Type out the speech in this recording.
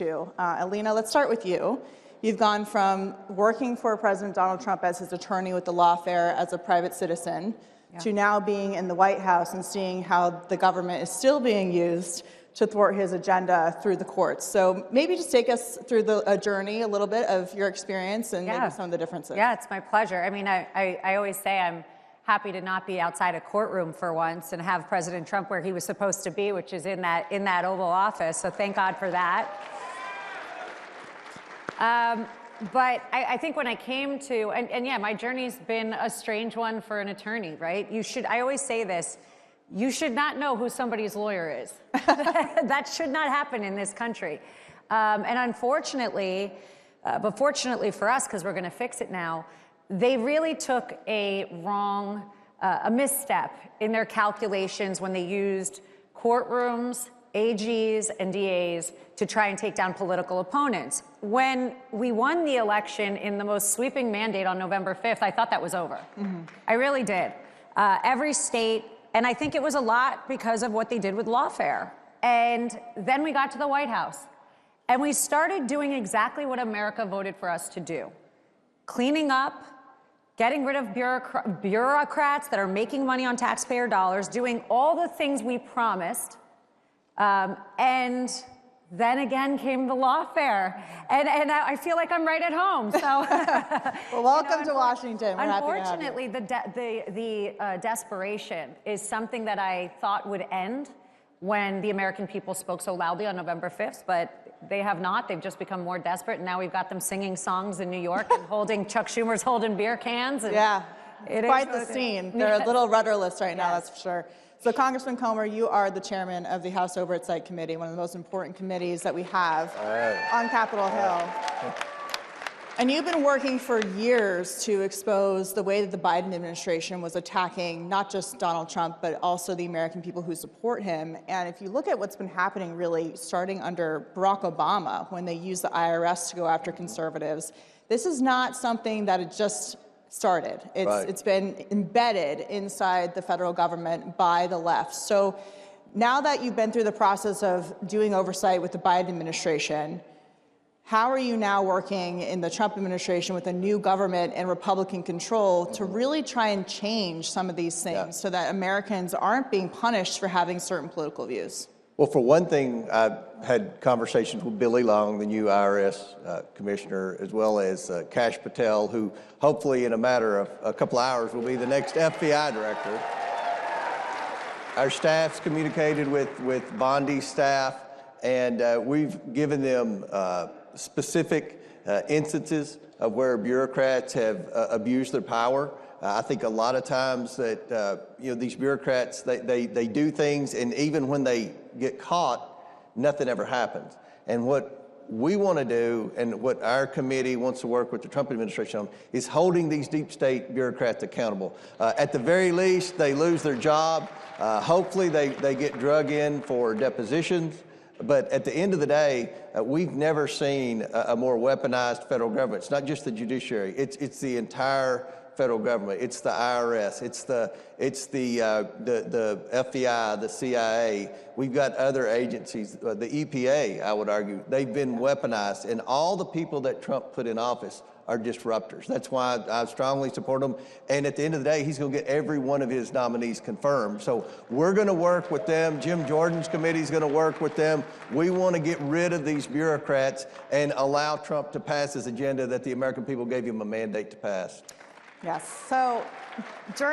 Alina, let's start with you. You've gone from working for President Donald Trump as his attorney with the Lawfare as a private citizen to now being in the White House and seeing how the government is still being used to thwart his agenda through the courts. So maybe just take us through a journey, a little bit of your experience and maybe some of the differences. Yeah, it's my pleasure. I mean, I always say I'm happy to not be outside a courtroom for once and have President Trump where he was supposed to be, which is in that Oval Office. So thank God for that. But I think when I came to, and yeah, my journey's been a strange one for an attorney, right? I always say this, you should not know who somebody's lawyer is. That should not happen in this country. And unfortunately, but fortunately for us, because we're going to fix it now, they really took a misstep in their calculations when they used courtrooms, AGs, and DAs to try and take down political opponents. When we won the election in the most sweeping mandate on November 5th, I thought that was over. I really did. Every state, and I think it was a lot because of what they did with Lawfare. And then we got to the White House, and we started doing exactly what America voted for us to do. Cleaning up, getting rid of bureaucrats that are making money on taxpayer dollars, doing all the things we promised. And then again came the Lawfare, and I feel like I'm right at home. So, well, welcome to Washington. We're unfortunately, the desperation is something that I thought would end when the American people spoke so loudly on November 5th, but they have not. They've just become more desperate, and now we've got them singing songs in New York and Chuck Schumer's holding beer cans. And yeah, it's quite the scene. They're a little rudderless right now, that's for sure. So, Congressman Comer, you are the chairman of the House Oversight Committee, one of the most important committees that we have on Capitol Hill. And you've been working for years to expose the way that the Biden administration was attacking not just Donald Trump, but also the American people who support him. And if you look at what's been happening really starting under Barack Obama, when they used the IRS to go after conservatives, this is not something that it just started. It's been embedded inside the federal government by the left. So now that you've been through the process of doing oversight with the Biden administration, how are you now working in the Trump administration with a new government and Republican control to really try and change some of these things so that Americans aren't being punished for having certain political views? Well, for one thing, I've had conversations with Billy Long, the new IRS commissioner, as well as Kash Patel, who hopefully in a matter of a couple hours will be the next FBI director. Our staff's communicated with Bondi's staff, and we've given them specific instances of where bureaucrats have abused their power. I think a lot of times that these bureaucrats, they do things, and even when they get caught, nothing ever happens. And what we want to do, and what our committee wants to work with the Trump administration on, is holding these deep state bureaucrats accountable. At the very least, they lose their job. Hopefully, they get drug in for depositions. But at the end of the day, we've never seen a more weaponized federal government. It's not just the judiciary; it's the entire federal government. It's the IRS. It's the FBI, the CIA. We've got other agencies. The EPA, I would argue, they've been weaponized, and all the people that Trump put in office are disruptors. That's why I strongly support him. And at the end of the day, he's going to get every one of his nominees confirmed. So we're going to work with them. Jim Jordan's committee is going to work with them. We want to get rid of these bureaucrats and allow Trump to pass his agenda that the American people gave him a mandate to pass. Yes. So during